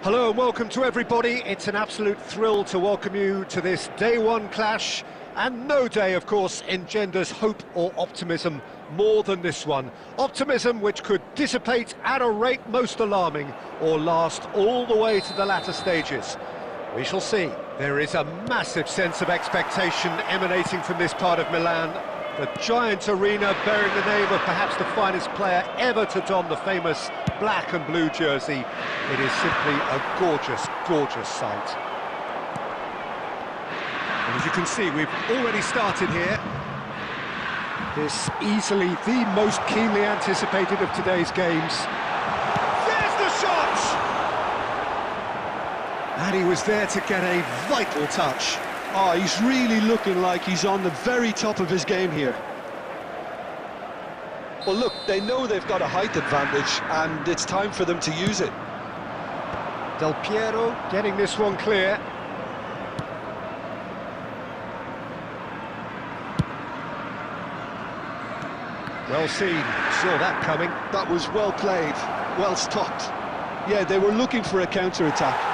Hello and welcome to everybody. It's an absolute thrill to welcome you to this day one clash. And no day, of course, engenders hope or optimism more than this one. Optimism which could dissipate at a rate most alarming or last all the way to the latter stages. We shall see. There is a massive sense of expectation emanating from this part of Milan. The giant arena bearing the name of perhaps the finest player ever to don the famous black and blue jersey. It is simply a gorgeous, gorgeous sight. And as you can see, we've already started here. This easily the most keenly anticipated of today's games. There's the shot! And he was there to get a vital touch. Oh, he's really looking like he's on the very top of his game here. Well, look, they know they've got a height advantage, and it's time for them to use it. Del Piero getting this one clear. Well seen, saw that coming. That was well played, well stopped. Yeah, they were looking for a counter-attack.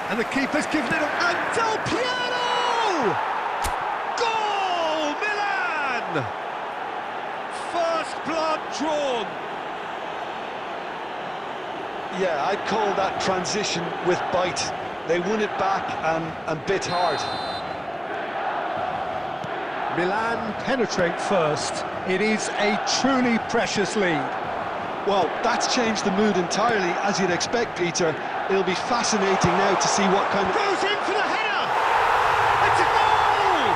And the keeper's given it up, and Del Piero! Goal, Milan! First blood drawn. Yeah, I'd call that transition with bite. They won it back and bit hard. Milan penetrate first. It is a truly precious lead. Well, that's changed the mood entirely, as you'd expect, Peter. It'll be fascinating now to see what kind of... Goes in for the header! It's a goal!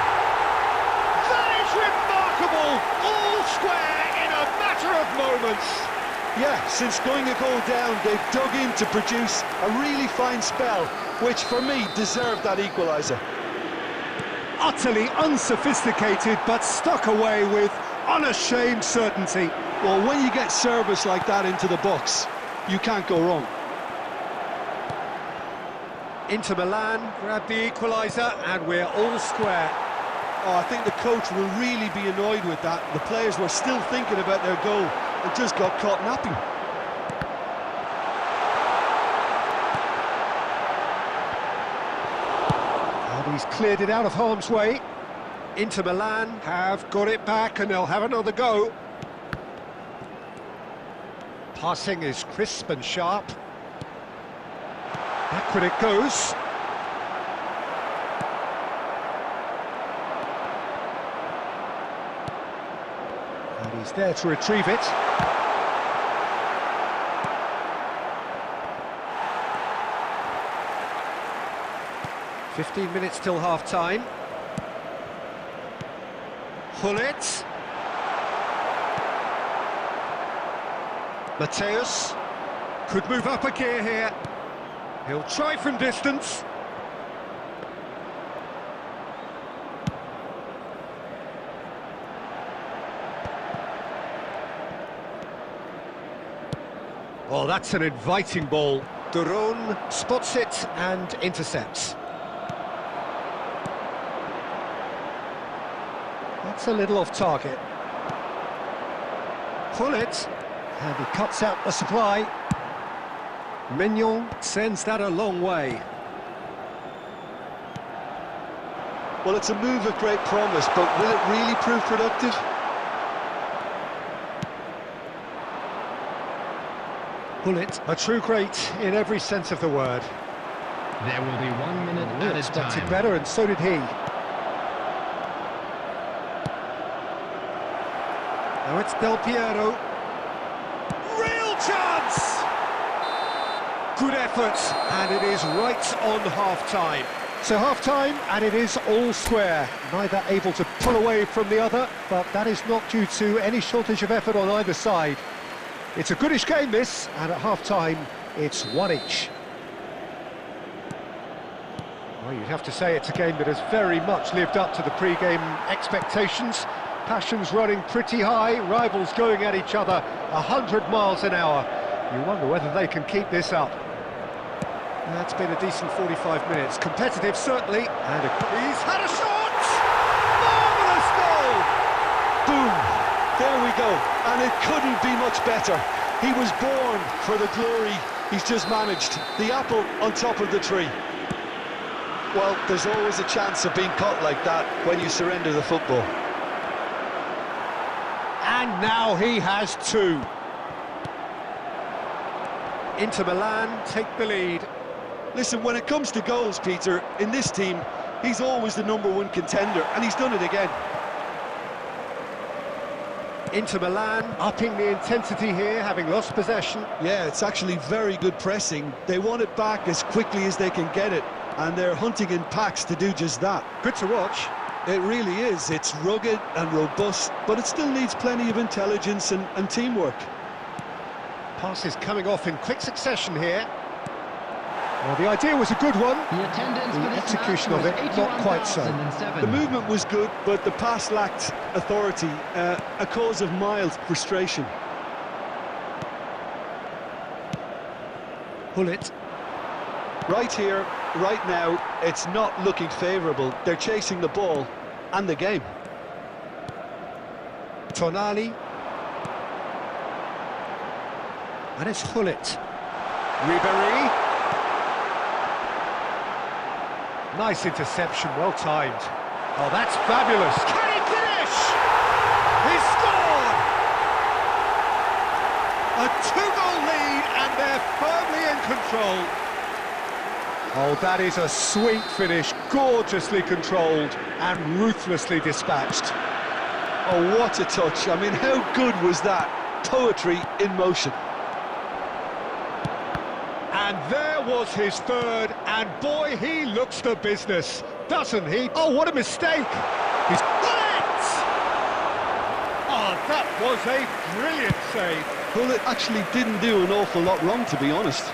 That is remarkable! All square in a matter of moments. Yeah, since going a goal down, they've dug in to produce a really fine spell, which for me deserved that equaliser. Utterly unsophisticated, but stuck away with unashamed certainty. Well, when you get service like that into the box, you can't go wrong. Inter Milan grab the equaliser, and we're all square. Oh, I think the coach will really be annoyed with that. The players were still thinking about their goal and just got caught napping. And he's cleared it out of harm's way. Inter Milan have got it back, and they'll have another go. Passing is crisp and sharp. Backward it goes. And he's there to retrieve it. "15 minutes till half-time. Pull it. Mateus could move up a gear here. He'll try from distance. Oh, that's an inviting ball. Duron spots it and intercepts. That's a little off target. Pull it. And he cuts out the supply. Mignon sends that a long way. Well, it's a move of great promise, but will it really prove productive? Pull it, a true great in every sense of the word. There will be 1 minute at a Expected time. better, and so did he. Now it's Del Piero. Real chance! Good effort, and it is right on half-time. So half-time, and it is all square. Neither able to pull away from the other, but that is not due to any shortage of effort on either side. It's a goodish game, this, and at half-time, it's one each. Well, you'd have to say it's a game that has very much lived up to the pre-game expectations. Passions running pretty high, rivals going at each other 100 miles an hour. You wonder whether they can keep this up. That's been a decent 45 minutes. Competitive, certainly. And he's had a shot! Marvellous goal! Boom! There we go. And it couldn't be much better. He was born for the glory he's just managed. The apple on top of the tree. Well, there's always a chance of being caught like that when you surrender the football. And now he has two. Inter Milan take the lead. Listen, when it comes to goals, Peter, in this team, he's always the #1 contender, and he's done it again. Inter Milan upping the intensity here, having lost possession. Yeah, it's actually very good pressing. They want it back as quickly as they can get it, and they're hunting in packs to do just that. Good to watch. It really is. It's rugged and robust, but it still needs plenty of intelligence and teamwork. Passes coming off in quick succession here. Well, the idea was a good one. The attendance The for this execution match of it, was not quite so. 81,007. The movement was good, but the pass lacked authority, a cause of mild frustration. Pull it. Right here, right now, it's not looking favourable. They're chasing the ball and the game. Tonali. And it's Hullet. Ribéry. Nice interception, well timed. Oh, that's fabulous. Can he finish? He's scored! A two-goal lead, and they're firmly in control. Oh, that is a sweet finish, gorgeously controlled and ruthlessly dispatched. Oh, what a touch. I mean, how good was that? Poetry in motion. And there was his third, and boy, he looks the business, doesn't he? Oh, what a mistake! He's got it! Oh, that was a brilliant save. Well, it actually didn't do an awful lot wrong, to be honest.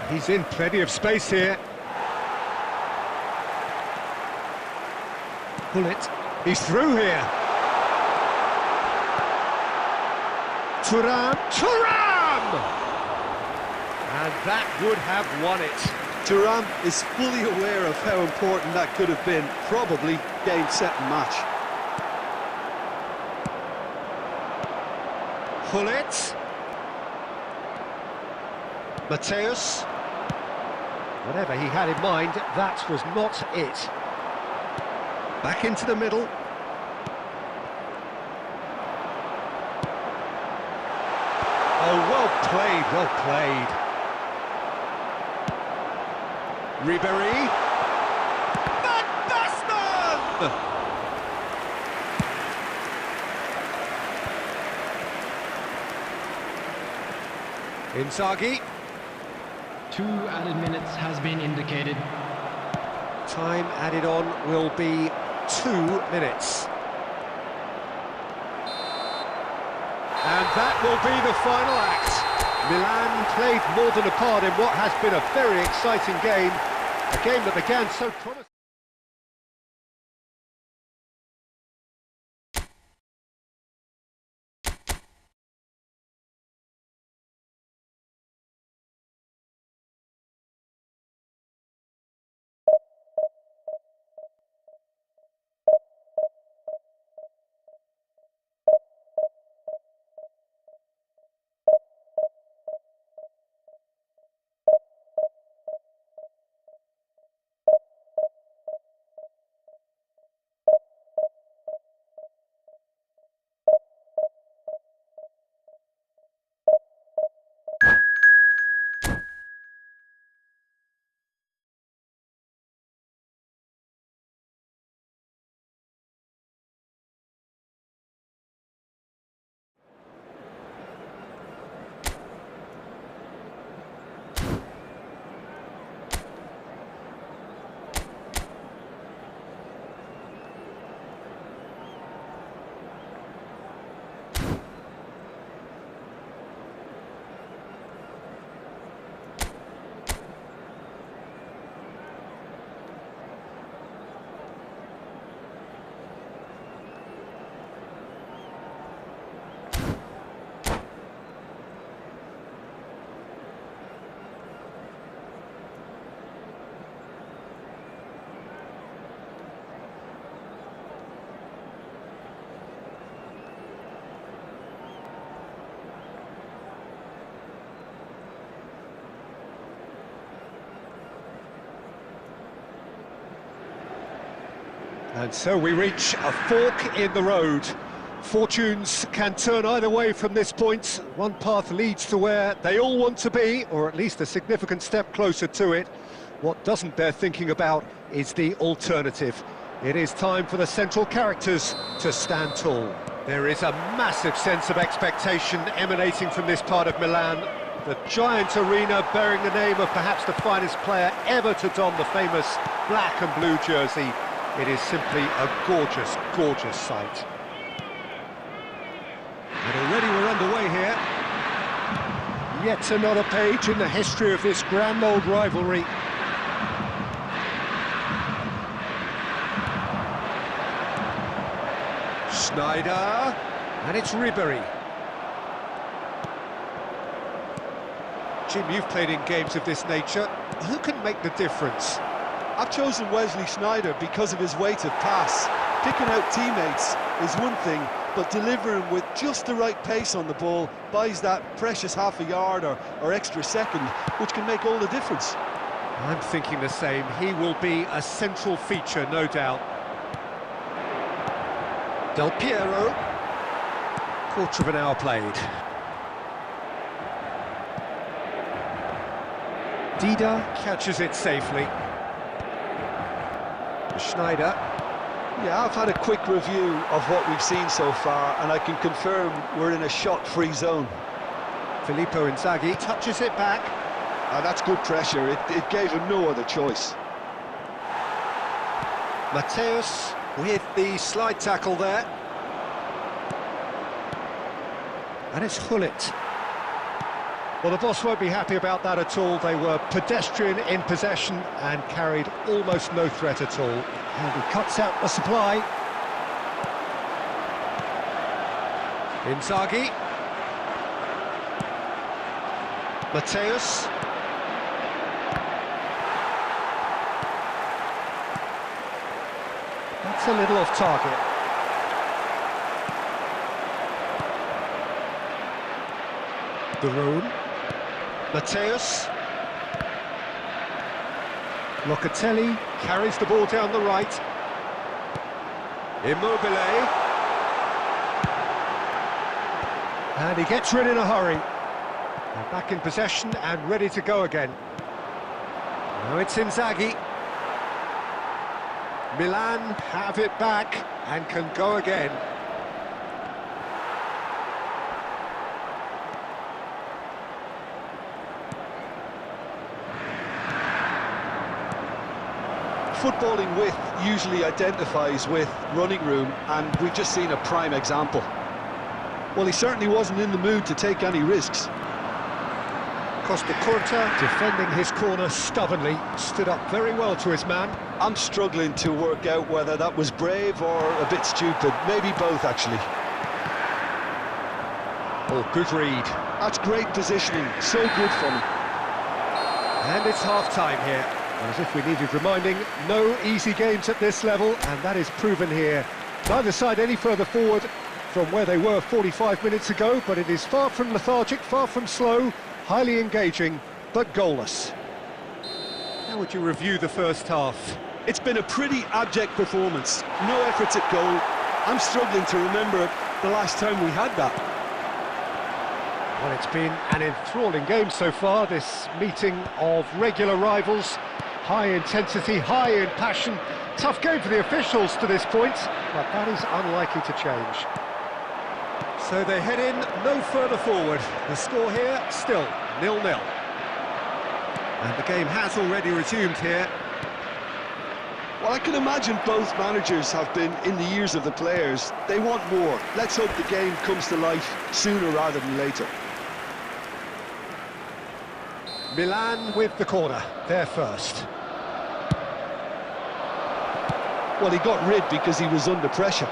He's in plenty of space here. Pull it. He's through here. Thuram! And that would have won it. Thuram is fully aware of how important that could have been. Probably game, set and match. Hullet. Mateus. Whatever he had in mind, that was not it. Back into the middle. Oh, well played, well played. Ribéry. Van Basten! Inzaghi. 2 added minutes has been indicated. Time added on will be 2 minutes. And that will be the final act. Milan played more than a part in what has been a very exciting game. A game that began so promising. And so we reach a fork in the road. Fortunes can turn either way from this point. One path leads to where they all want to be, or at least a significant step closer to it. What doesn't bear thinking about is the alternative. It is time for the central characters to stand tall. There is a massive sense of expectation emanating from this part of Milan. The giant arena bearing the name of perhaps the finest player ever to don the famous black and blue jersey. It is simply a gorgeous, gorgeous sight. And already we're underway here. Yet another page in the history of this grand old rivalry. Schneider, and it's Ribery. Jim, you've played in games of this nature. Who can make the difference? I've chosen Wesley Sneijder because of his weight of pass. Picking out teammates is one thing, but delivering with just the right pace on the ball buys that precious half a yard or extra second, which can make all the difference. I'm thinking the same. He will be a central feature, no doubt. Del Piero. Quarter of an hour played. Dida catches it safely. Schneider. Yeah, I've had a quick review of what we've seen so far, and I can confirm we're in a shot-free zone. Filippo Inzaghi touches it back. That's good pressure. It gave him no other choice. Mateus with the slide tackle there. And it's Hullet. Well, the boss won't be happy about that at all. They were pedestrian in possession and carried almost no threat at all. And he cuts out the supply. Inzaghi. Mateus. That's a little off target. De Roon. Mateus. Locatelli carries the ball down the right. Immobile. And he gets rid in a hurry. They're back in possession and ready to go again. Now it's Inzaghi. Milan have it back and can go again. Footballing width usually identifies with running room, and we've just seen a prime example. Well, he certainly wasn't in the mood to take any risks. Costa Curta defending his corner stubbornly, stood up very well to his man. I'm struggling to work out whether that was brave or a bit stupid, maybe both actually. Oh, good read. That's great positioning, so good for me. And it's half-time here. As if we needed reminding, no easy games at this level, and that is proven here. Neither side any further forward from where they were 45 minutes ago, but it is far from lethargic, far from slow, highly engaging, but goalless. How would you review the first half? It's been a pretty abject performance. No efforts at goal. I'm struggling to remember the last time we had that. Well, it's been an enthralling game so far, this meeting of regular rivals. High intensity, high in passion. Tough game for the officials to this point, but that is unlikely to change. So they head in no further forward. The score here, still 0-0. And the game has already resumed here. Well, I can imagine both managers have been in the ears of the players. They want more. Let's hope the game comes to life sooner rather than later. Milan with the corner, they're first. Well, he got rid because he was under pressure.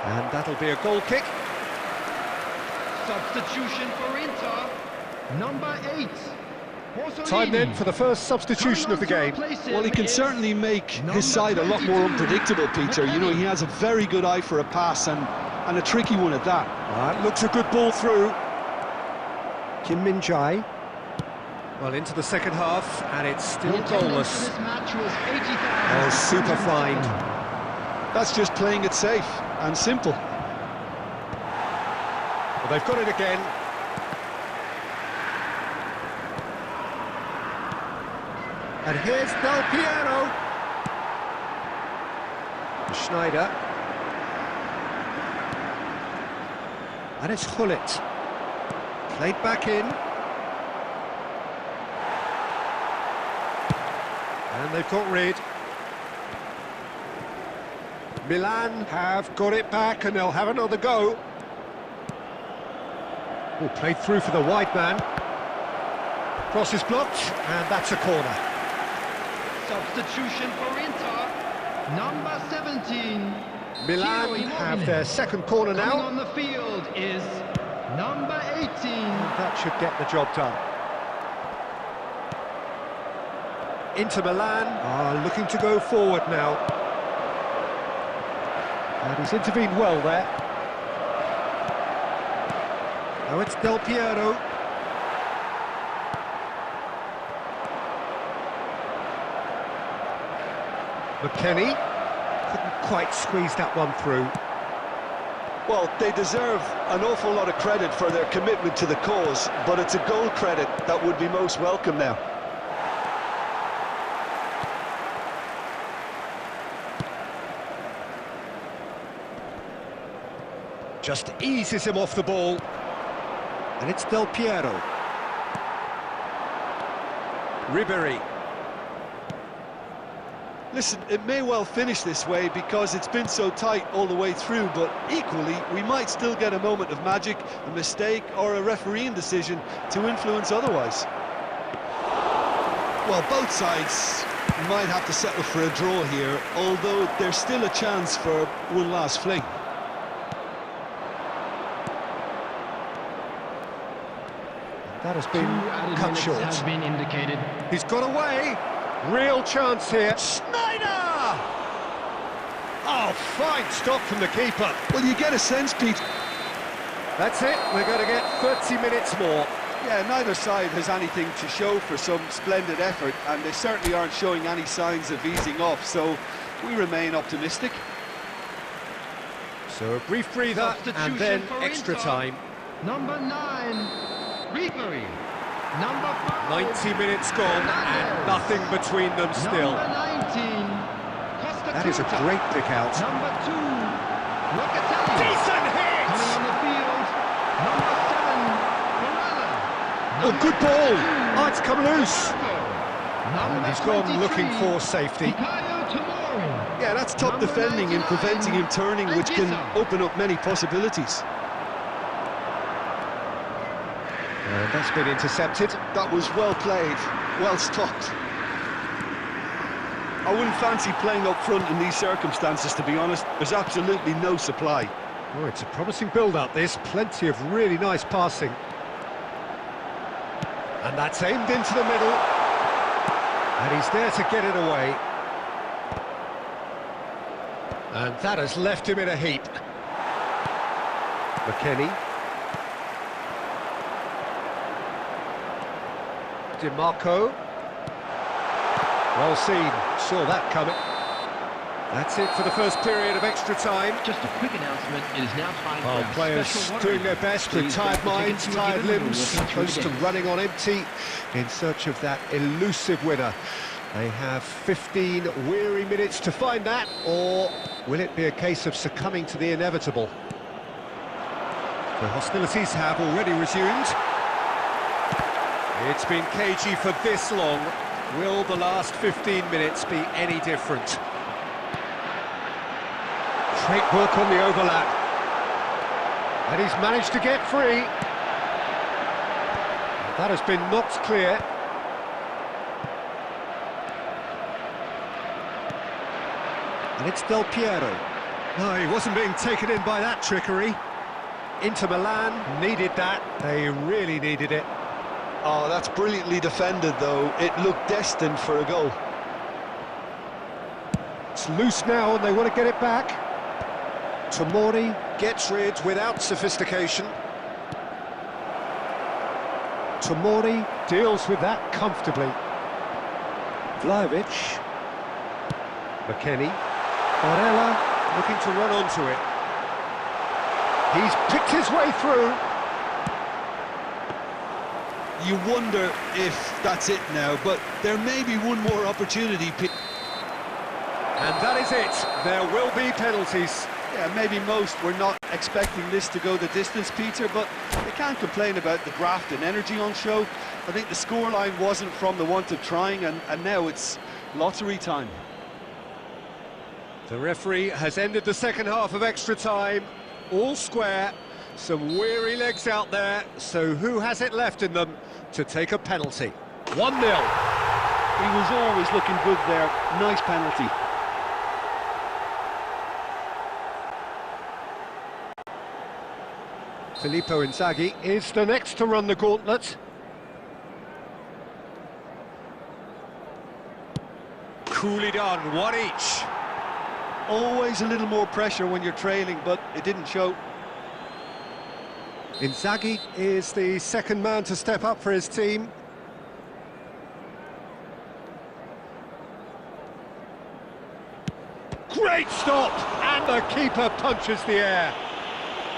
And that'll be a goal kick. Substitution for Inter, number 8. Time then for the first substitution of the game. Well, he can certainly make his side a lot more unpredictable, Peter. You know, he has a very good eye for a pass and a tricky one at that. Looks a good ball through. Kim Min-jae. Well, into the second half, and it's still goalless. Oh, super find. That's just playing it safe and simple. Well, they've got it again. And here's Del Piero. Schneider. And it's Hullet. Played back in. And they've got rid. Milan have got it back and they'll have another go. Oh, played through for the wide man. Cross is blocked, and that's a corner. Substitution for Inter. Number 17. Milan have their second corner now. Coming on the field is number 18. That should get the job done. Inter Milan are looking to go forward now. And he's intervened well there. Now it's Del Piero. McKennie couldn't quite squeeze that one through. Well, they deserve an awful lot of credit for their commitment to the cause, but it's a goal credit that would be most welcome now. Just eases him off the ball. And it's Del Piero. Ribery. Listen, it may well finish this way because it's been so tight all the way through, but equally, we might still get a moment of magic, a mistake, or a refereeing decision to influence otherwise. Well, both sides might have to settle for a draw here, although there's still a chance for one last fling. That has been cut short. Has been indicated. He's got away. Real chance here. Schneider! Oh, fine stop from the keeper. Well, you get a sense, Pete. That's it. We're going to get 30 minutes more. Yeah, neither side has anything to show for some splendid effort, and they certainly aren't showing any signs of easing off, so we remain optimistic. So a brief breather, and then extra time. Number 9, Ribery. Number 5, 90 minutes gone, and nothing between them still. Number 19, That is a great pick out. Number 2, Locatelli. Decent hit! Coming on the field, number 7, Morella. Oh, good ball! Oh, it's come loose. Number He's gone 23, looking for safety. Yeah, that's top Number defending and 99, preventing him turning, which can Anguissa. open up many possibilities. And that's been intercepted. That was well played, well stopped. I wouldn't fancy playing up front in these circumstances, to be honest. There's absolutely no supply. Oh, it's a promising build-up, this. Plenty of really nice passing. And that's aimed into the middle. And he's there to get it away. And that has left him in a heap. McKennie. DiMarco. Well seen, saw that coming. That's it for the first period of extra time. Just a quick announcement, it is now time for our Players special water doing their event. best with Please tired grab the minds, tickets you were tired given when limbs, walking through close the to gates. running on empty in search of that elusive winner. They have 15 weary minutes to find that, or will it be a case of succumbing to the inevitable? The hostilities have already resumed. It's been cagey for this long. Will the last 15 minutes be any different? Great work on the overlap. And he's managed to get free. That has been knocked clear. And it's Del Piero. No, he wasn't being taken in by that trickery. Inter Milan needed that. They really needed it. Oh, that's brilliantly defended, though. It looked destined for a goal. It's loose now, and they want to get it back. Tomori gets rid without sophistication. Tomori deals with that comfortably. Vlahovic. McKennie. Barella looking to run onto it. He's picked his way through. You wonder if that's it now, but there may be one more opportunity. And that is it. There will be penalties. Yeah, maybe most were not expecting this to go the distance, Peter, but they can't complain about the graft and energy on show. I think the scoreline wasn't from the want of trying, and now it's lottery time. The referee has ended the second half of extra time. All square. Some weary legs out there. So who has it left in them to take a penalty? 1-0. He was always looking good there. Nice penalty. Filippo Inzaghi is the next to run the gauntlet. Coolly done, one each. Always a little more pressure when you're trailing, but it didn't show. Inzaghi is the second man to step up for his team. Great stop! And the keeper punches the air.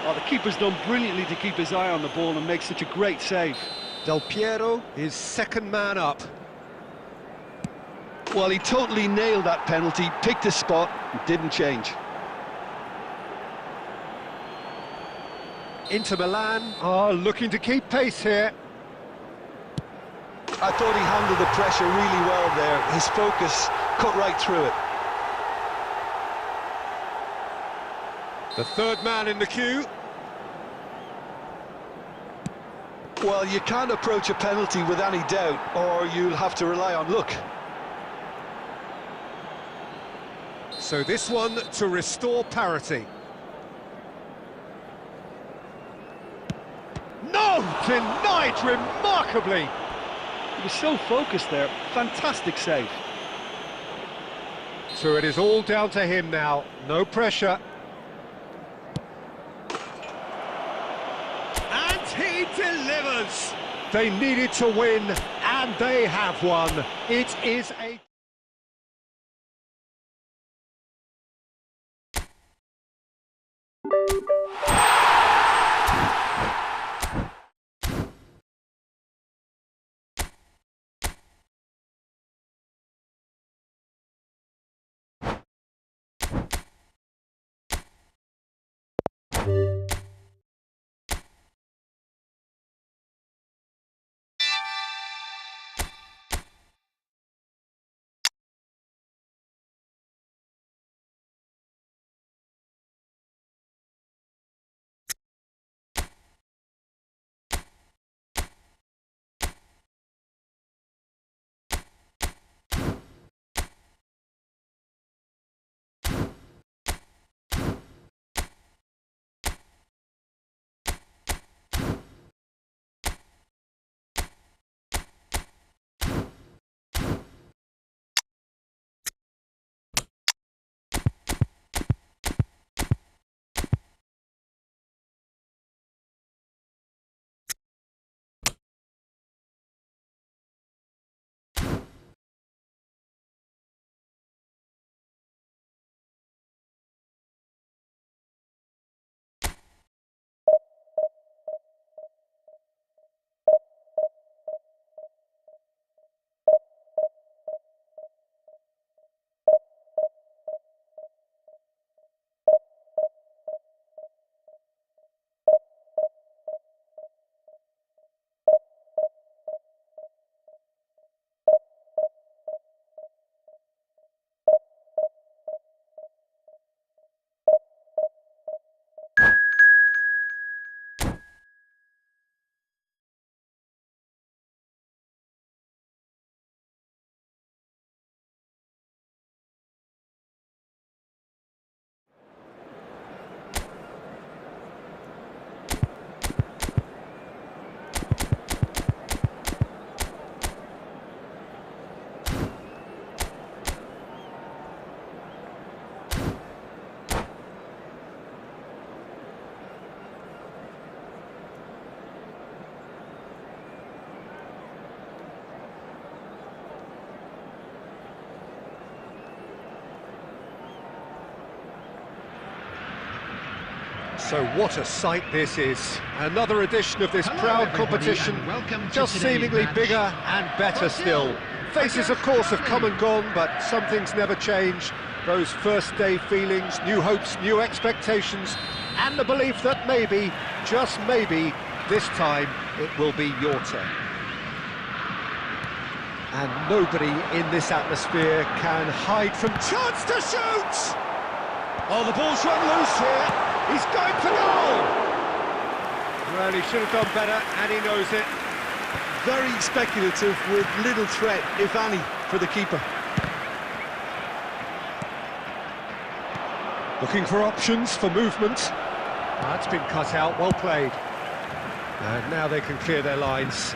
Oh, the keeper's done brilliantly to keep his eye on the ball and make such a great save. Del Piero is second man up. Well, he totally nailed that penalty, picked his spot, and didn't change. Inter Milan are looking to keep pace here. I thought he handled the pressure really well there. His focus cut right through it. The third man in the queue. Well, you can't approach a penalty with any doubt, or you'll have to rely on luck. So this one to restore parity. No! Denied remarkably! He was so focused there. Fantastic save. So it is all down to him now. No pressure. And he delivers! They needed to win, and they have won. It is a... So what a sight this is. Another edition of this proud competition, just seemingly bigger and better still. Faces, of course, have come and gone, but some things never change. Those first day feelings, new hopes, new expectations, and the belief that maybe, just maybe, this time it will be your turn. And nobody in this atmosphere can hide from chance to shoot! Oh, the ball's run loose here. He's going for goal! Well, he should have done better, and he knows it. Very speculative with little threat, if any, for the keeper. Looking for options for movement. That's been cut out, well played. And now they can clear their lines.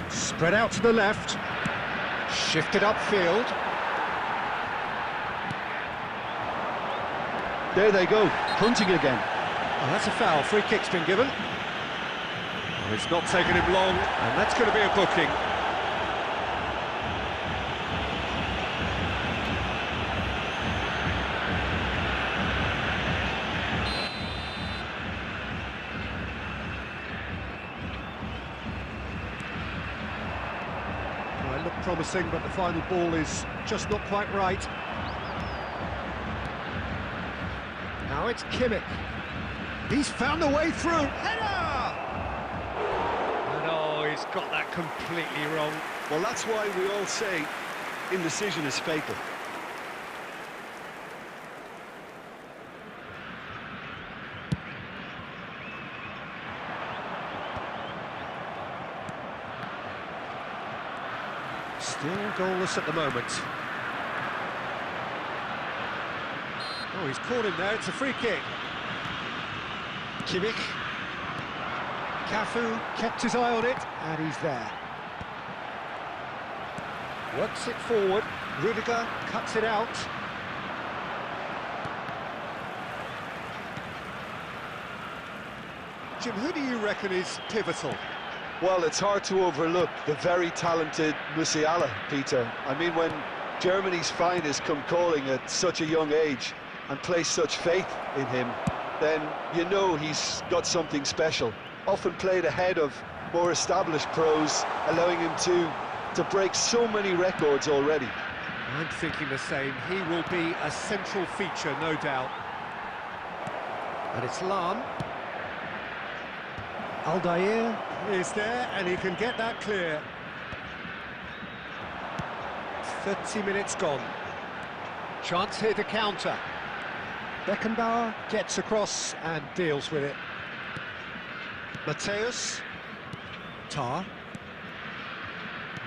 Spread out to the left. Shifted upfield. There they go, hunting again. Oh, that's a foul. Free kick's been given. Oh, it's not taken him long, and that's going to be a booking. Well, it looked promising, but the final ball is just not quite right. Now it's Kimmich. He's found a way through. Header! And oh, he's got that completely wrong. Well, that's why we all say indecision is fatal. Still goalless at the moment. Oh, he's caught him there, it's a free kick. Kimmich. Cafu kept his eye on it, and he's there. Works it forward, Rudiger cuts it out. Jim, who do you reckon is pivotal? Well, it's hard to overlook the very talented Musiala, Peter. I mean, when Germany's finest come calling at such a young age and place such faith in him, then you know he's got something special. Often played ahead of more established pros, allowing him to break so many records already. I'm thinking the same. He will be a central feature, no doubt. And it's Lam. Aldair is there, and he can get that clear. 30 minutes gone. Chance here to counter. Beckenbauer gets across and deals with it. Mateus. Tar.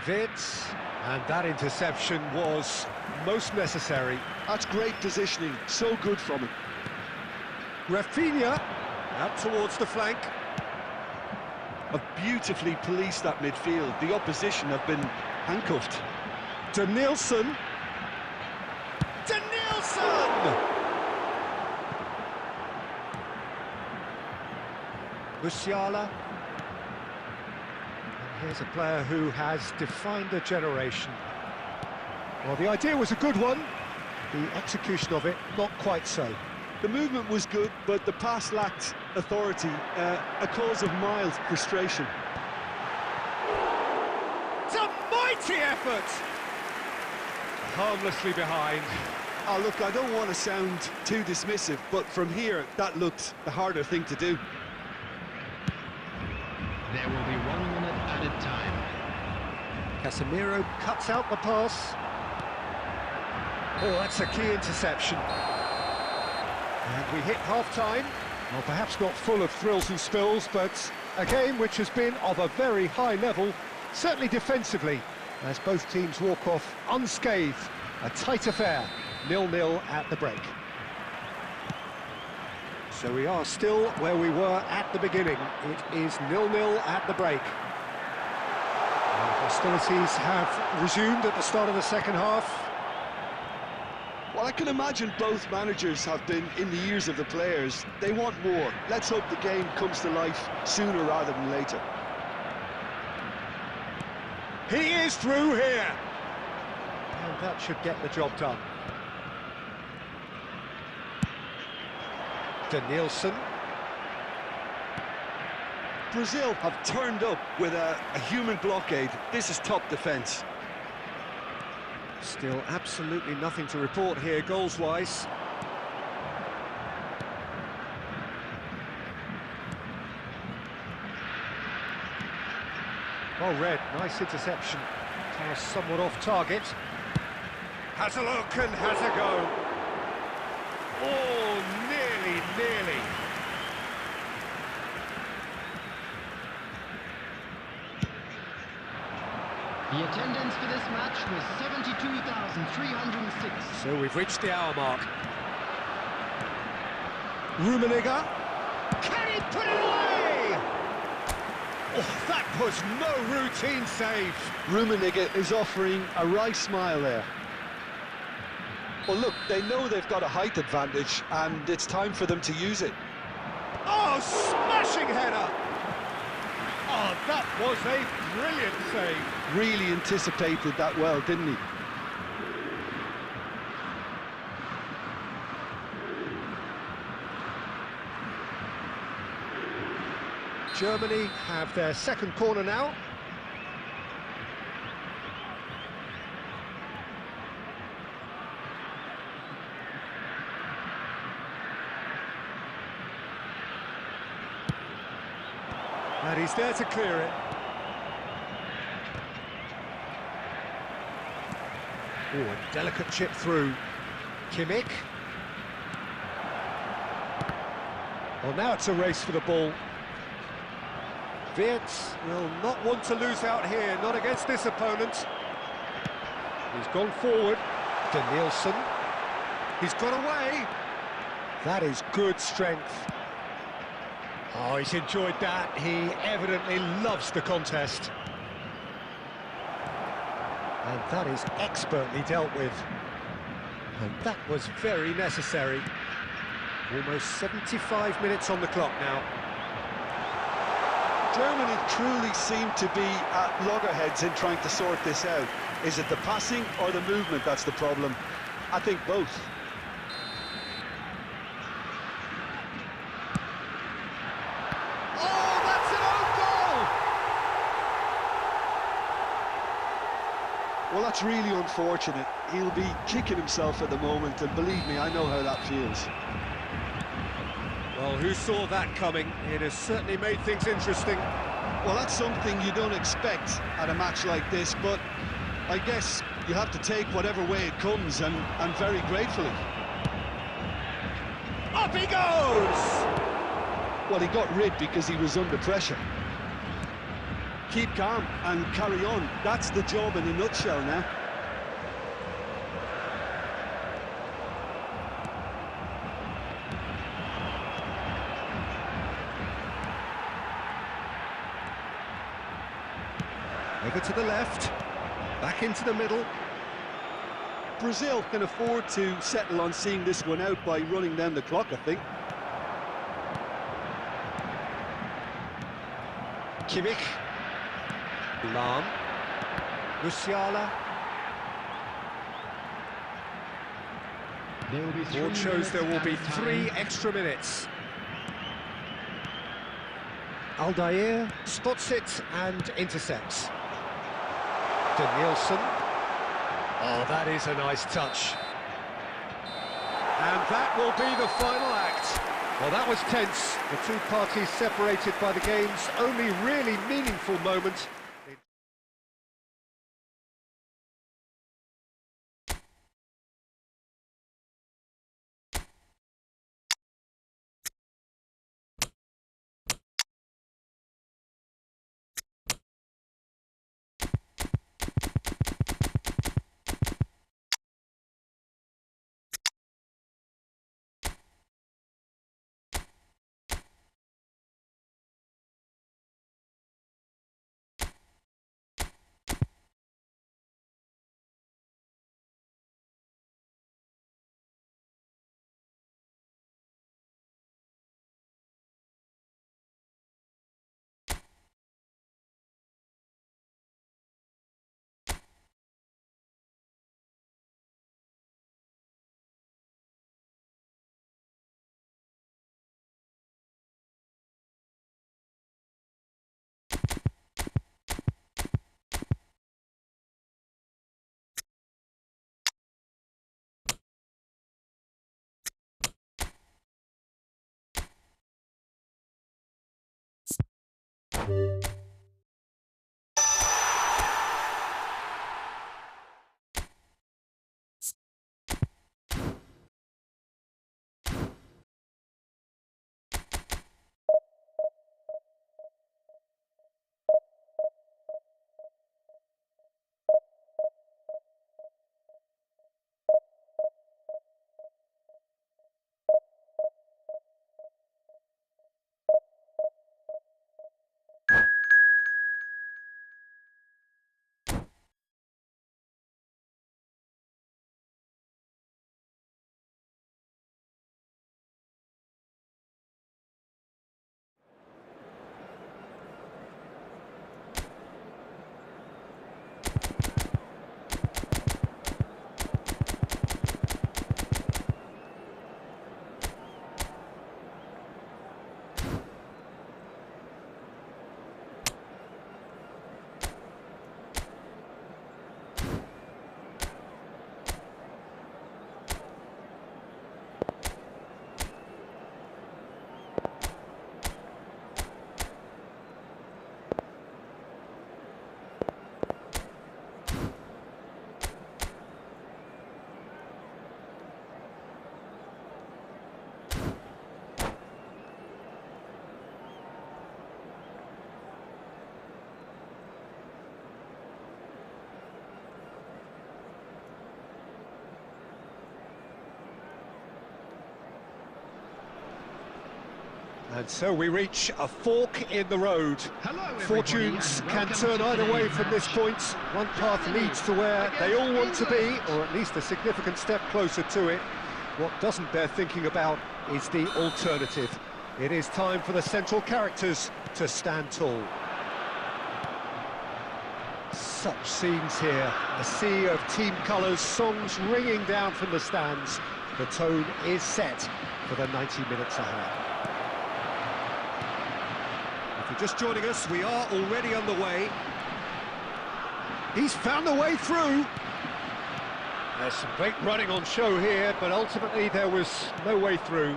Vitz. And that interception was most necessary. That's great positioning, so good from him. Rafinha out towards the flank. Have beautifully policed that midfield. The opposition have been handcuffed. Denilson. Denilson! Musiala. And here's a player who has defined a generation. Well, the idea was a good one. The execution of it, not quite so. The movement was good, but the pass lacked authority, a cause of mild frustration. It's a mighty effort! Harmlessly behind. Oh, look, I don't want to sound too dismissive, but from here, that looked the harder thing to do. There will be 1 minute added time. Casemiro cuts out the pass. Oh, that's a key interception. And we hit half-time. Well, perhaps not full of thrills and spills, but a game which has been of a very high level, certainly defensively, as both teams walk off unscathed. A tight affair, 0-0 at the break. So we are still where we were at the beginning. It is 0-0 at the break. And hostilities have resumed at the start of the second half. Well, I can imagine both managers have been in the ears of the players. They want more. Let's hope the game comes to life sooner rather than later. He is through here. And that should get the job done. Nielsen. Brazil have turned up with a human blockade. This is top defence. Still absolutely nothing to report here, goals-wise. Well read, nice interception. Pass somewhat off target. Has a look and has a go. Oh, nearly. The attendance for this match was 72,306. So we've reached the hour mark. Rummenigge. Can he put it away? Oh, that was no routine save. Rummenigge is offering a wry smile there. Well, look, they know they've got a height advantage, and it's time for them to use it. Oh, smashing header! Oh, that was a brilliant save. Really anticipated that well, didn't he? Germany have their second corner now. And he's there to clear it. Oh, a delicate chip through. Kimmich. Well, now it's a race for the ball. Wirtz will not want to lose out here, not against this opponent. He's gone forward. Nielsen. He's got away. That is good strength. Oh, he's enjoyed that. He evidently loves the contest. And that is expertly dealt with. And that was very necessary. Almost 75 minutes on the clock now. Germany truly seem to be at loggerheads in trying to sort this out. Is it the passing or the movement that's the problem? I think both. Oh, that's an own goal! Well, that's really unfortunate. He'll be kicking himself at the moment, and believe me, I know how that feels. Well, who saw that coming? It has certainly made things interesting. Well, that's something you don't expect at a match like this, but I guess you have to take whatever way it comes, and very gratefully. Up he goes! Well, he got rid because he was under pressure. Keep calm and carry on. That's the job in a nutshell now. Over to the left, back into the middle. Brazil can afford to settle on seeing this one out by running down the clock, I think. Kimmich. Lahm. Musiala. There will be 3 Board shows minutes there will be added 3 time. extra minutes. Aldair spots it and intercepts. Nielsen. Oh, that is a nice touch. And that will be the final act. Well, that was tense. The two parties separated by the game's only really meaningful moment. And so we reach a fork in the road. Fortunes can turn either way from this point. One path leads to where they all want to be, or at least a significant step closer to it. What doesn't bear thinking about is the alternative. It is time for the central characters to stand tall. Such scenes here, a sea of team colours, songs ringing down from the stands. The tone is set for the 90 minutes ahead. If you're just joining us, we are already underway. He's found the way through. There's some great running on show here, but ultimately there was no way through.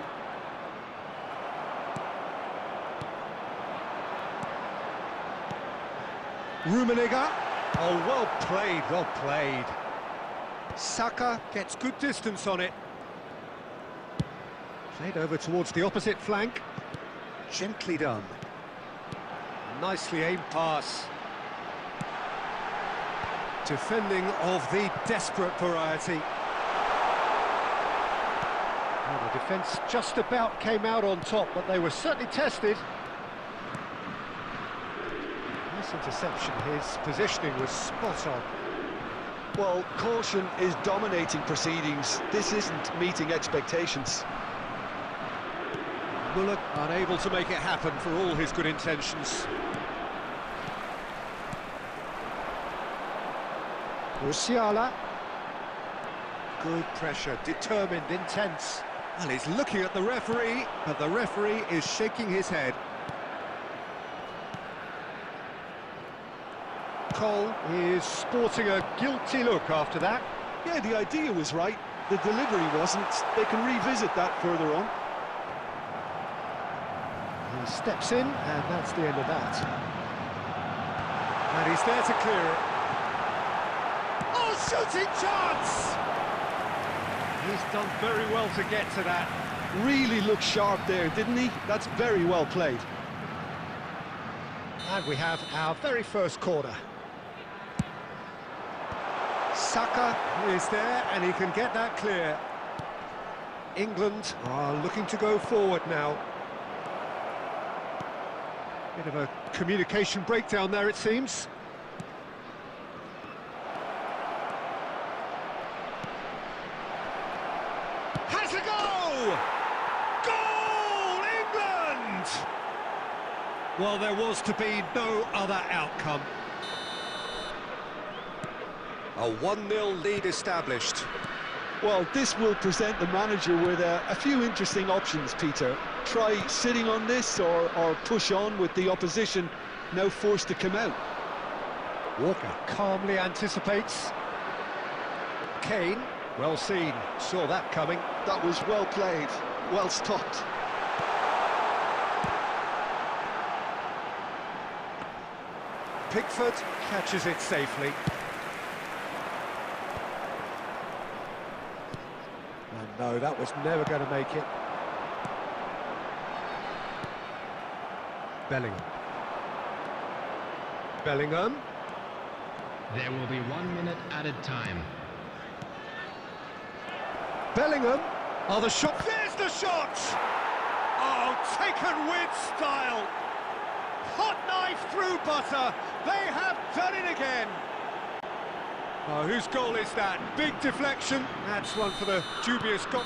Rummenigge. Oh, well played, well played. Saka gets good distance on it. Played over towards the opposite flank. Gently done. Nicely aimed pass. Defending of the desperate variety. Well, the defence just about came out on top, but they were certainly tested. Nice interception, his positioning was spot on. Well, caution is dominating proceedings. This isn't meeting expectations. Muller unable to make it happen for all his good intentions. Musiala. Good pressure, determined, intense. Well, he's looking at the referee, but the referee is shaking his head. Cole is sporting a guilty look after that. Yeah, the idea was right, the delivery wasn't. They can revisit that further on. He steps in, and that's the end of that. And he's there to clear it. Oh, shooting chance! He's done very well to get to that. Really looked sharp there, didn't he? That's very well played. And we have our very first corner. Saka is there, and he can get that clear. England are looking to go forward now. Bit of a communication breakdown there, it seems. Has a goal! Goal, England! Well, there was to be no other outcome. A 1-0 lead established. Well, this will present the manager with a few interesting options, Peter. Try sitting on this or push on with the opposition now forced to come out. Walker calmly anticipates. Kane, well seen, saw that coming. That was well played, well stopped. Pickford catches it safely. And no, that was never going to make it. Bellingham. There will be 1 minute added time. Bellingham. Oh, the shot. There's the shot! Oh, taken with style. Hot knife through butter. They have done it again. Oh, whose goal is that? Big deflection. That's one for the dubious goal.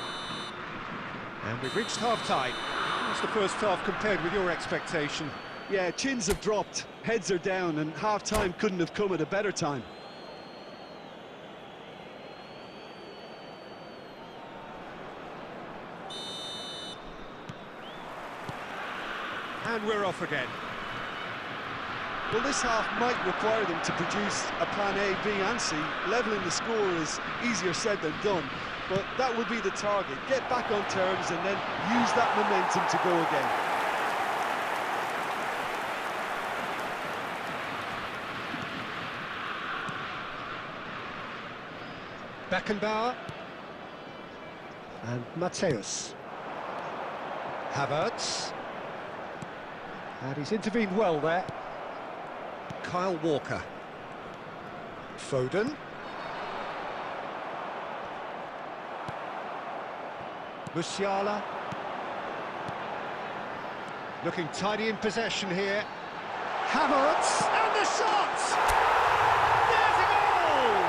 And we've reached half-time. How's the first half compared with your expectation? Yeah, chins have dropped, heads are down, and half-time couldn't have come at a better time. And we're off again. Well, this half might require them to produce a plan A, B and C. Levelling the score is easier said than done, but that would be the target. Get back on terms and then use that momentum to go again. Beckenbauer. And Mateus. Havertz. And he's intervened well there. Kyle Walker. Foden. Musiala. Looking tidy in possession here. Havertz. And the shot! There's a goal!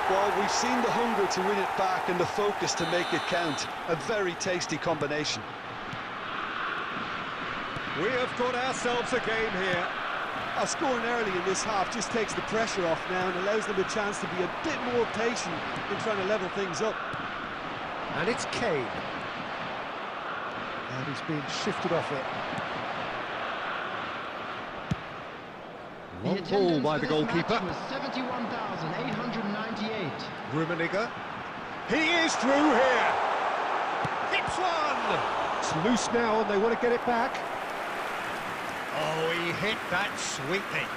Well, we've seen the hunger to win it back and the focus to make it count. A very tasty combination. We have got ourselves a game here. Scoring early in this half just takes the pressure off now and allows them a chance to be a bit more patient in trying to level things up. And it's Kane. And he's being shifted off it. Long ball by the goalkeeper. Was 71,898. Rummenigge. He is through here. Hits one. It's loose now and they want to get it back. Oh, he hit that sweetly.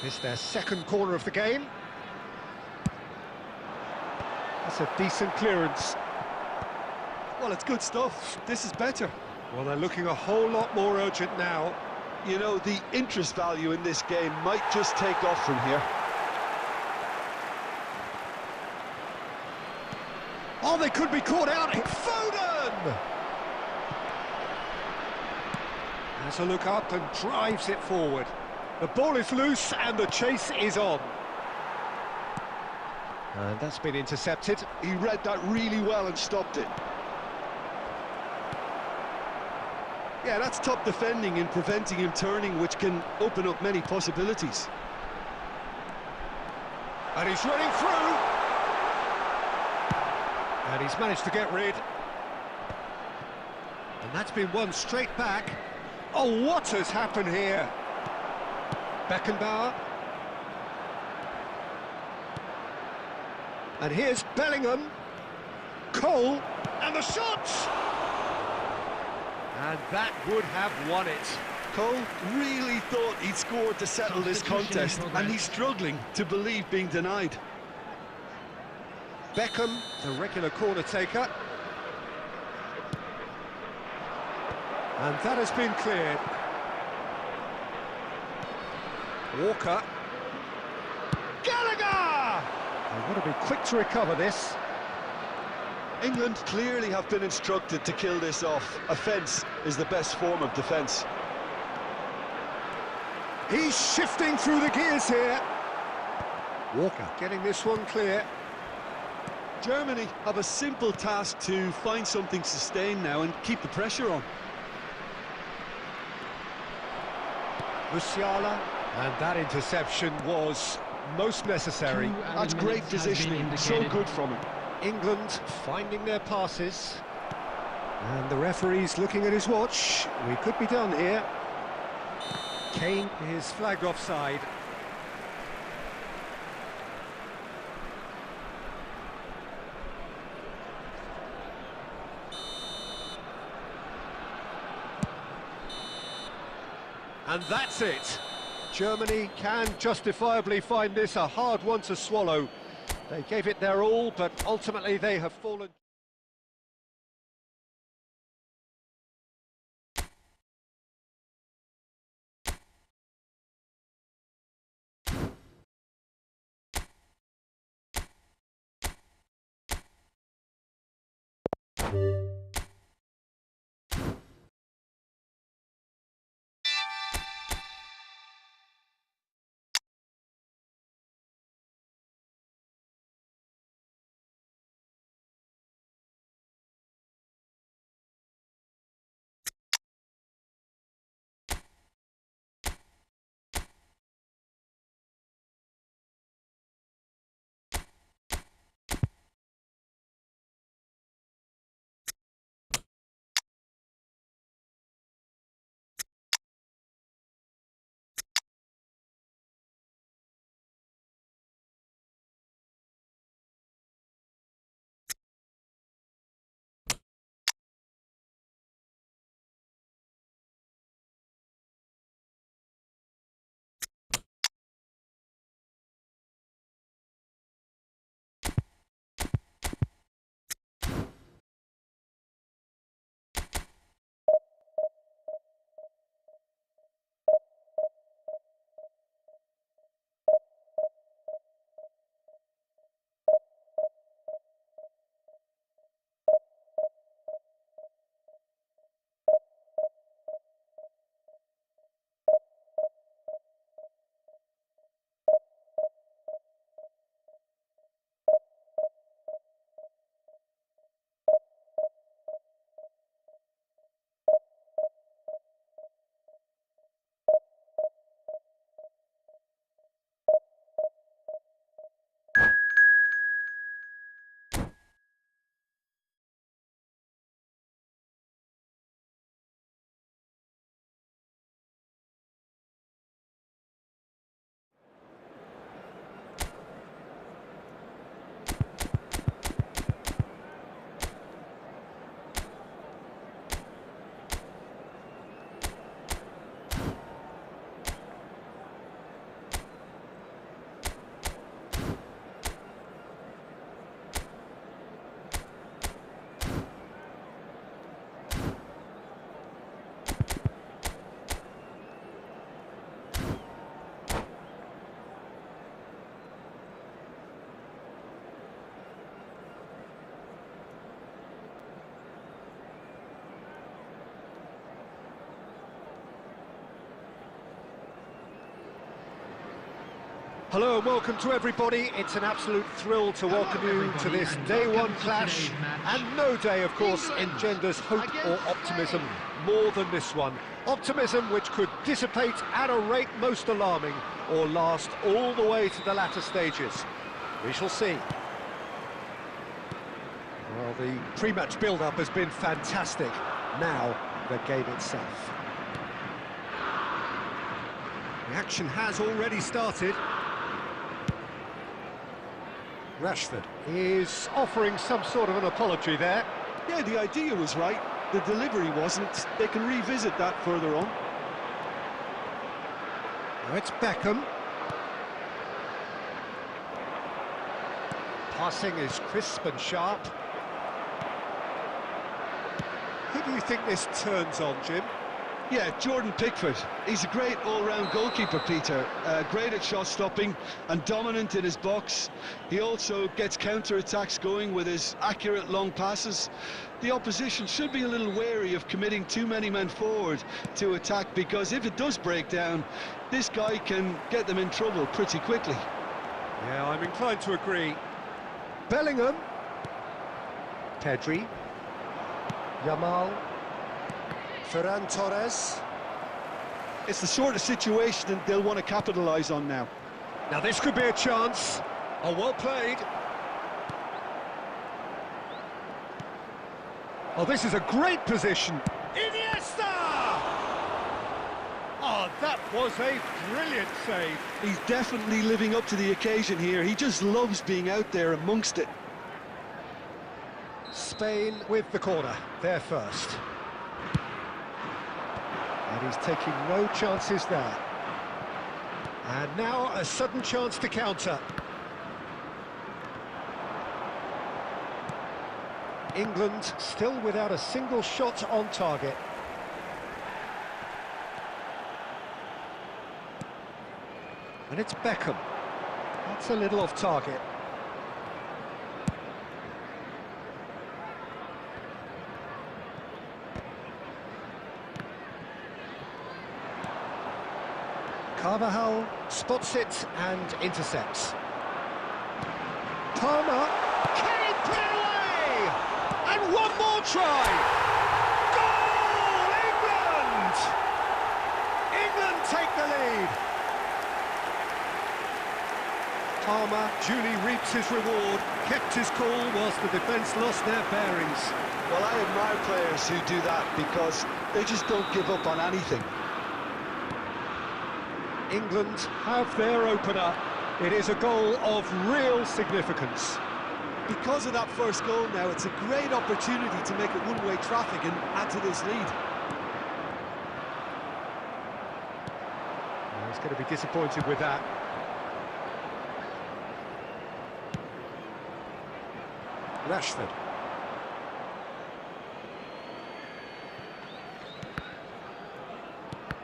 It's their second corner of the game. That's a decent clearance. Well, it's good stuff. This is better. Well, they're looking a whole lot more urgent now. You know, the interest value in this game might just take off from here. Oh, they could be caught out. Foden! Has a look up and drives it forward. The ball is loose and the chase is on. And that's been intercepted. He read that really well and stopped it. Yeah, that's top defending and preventing him turning, which can open up many possibilities. And he's running through. And he's managed to get rid. And that's been won straight back. Oh, what has happened here? Beckenbauer. And here's Bellingham. Cole. And the shot! And that would have won it. Cole really thought he'd scored to settle this contest, and he's struggling to believe being denied. Beckham, the regular corner taker. And that has been cleared. Walker. Gallagher! They want to be quick to recover this. England clearly have been instructed to kill this off. Offence is the best form of defence. He's shifting through the gears here. Walker getting this one clear. Germany have a simple task to find something sustained now and keep the pressure on. Musiala, and that interception was most necessary. That's great positioning, so good from him. England finding their passes. And the referee's looking at his watch. We could be done here. Kane is flagged offside. And that's it. Germany can justifiably find this a hard one to swallow. They gave it their all, but ultimately they have fallen. Hello and welcome to everybody. It's an absolute thrill to welcome you to this day one clash, and no day, of course, engenders hope or optimism more than this one. Optimism which could dissipate at a rate most alarming or last all the way to the latter stages. We shall see. Well, the pre-match build-up has been fantastic. Now, the game itself. The action has already started. Rashford is offering some sort of an apology there. Yeah, the idea was right, the delivery wasn't. They can revisit that further on. Now it's Beckham. Passing is crisp and sharp. Who do you think this turns on, Jim? Yeah, Jordan Pickford. He's a great all-round goalkeeper, Peter. Great at shot stopping and dominant in his box. He also gets counter-attacks going with his accurate long passes. The opposition should be a little wary of committing too many men forward to attack, because if it does break down, this guy can get them in trouble pretty quickly. Yeah, I'm inclined to agree. Bellingham. Pedri. Yamal. Ferran Torres. It's the sort of situation that they'll want to capitalise on now. Now this could be a chance. Oh, well played. Oh, this is a great position. Iniesta! Oh, that was a brilliant save. He's definitely living up to the occasion here. He just loves being out there amongst it. Spain with the corner, they're first. And he's taking no chances there. And now a sudden chance to counter. England still without a single shot on target. And it's Beckham. That's a little off target. Carvajal spots it and intercepts. Palmer, can he put it away? And one more try! Goal! England! England take the lead. Palmer duly reaps his reward, kept his cool whilst the defence lost their bearings. Well, I admire players who do that because they just don't give up on anything. England have their opener. It is a goal of real significance. Because of that first goal now, it's a great opportunity to make it one-way traffic and add to this lead. He's going to be disappointed with that. Rashford.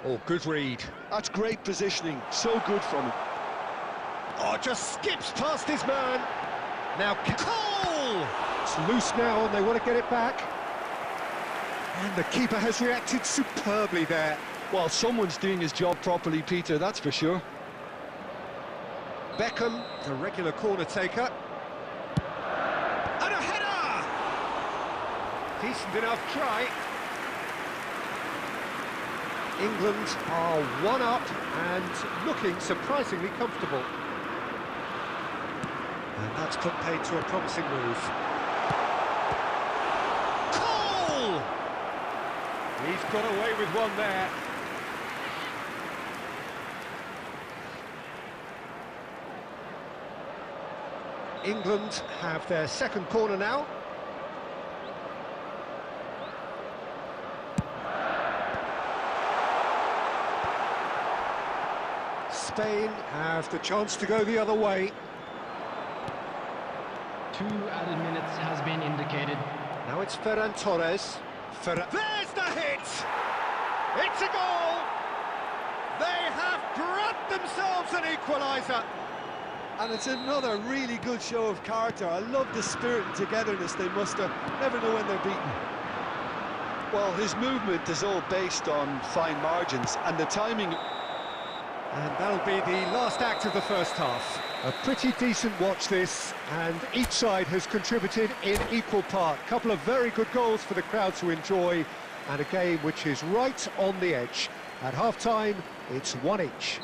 Oh, good read. That's great positioning, so good from him. Oh, just skips past his man. Now, Cole! It's loose now and they want to get it back. And the keeper has reacted superbly there. Well, someone's doing his job properly, Peter, that's for sure. Beckham, the regular corner taker. And a header! Decent enough try. England are one up and looking surprisingly comfortable. And that's put paid to a promising move. Cole! He's got away with one there. England have their second corner now. Spain have the chance to go the other way. 2 added minutes has been indicated. Now it's Ferran Torres. There's the hit! It's a goal! They have brought themselves an equaliser. And it's another really good show of character. I love the spirit and togetherness they muster. Never know when they're beaten. Well, his movement is all based on fine margins, and the timing... And that'll be the last act of the first half. A pretty decent watch this, and each side has contributed in equal part. A couple of very good goals for the crowd to enjoy, and a game which is right on the edge. At half-time, it's 1 each.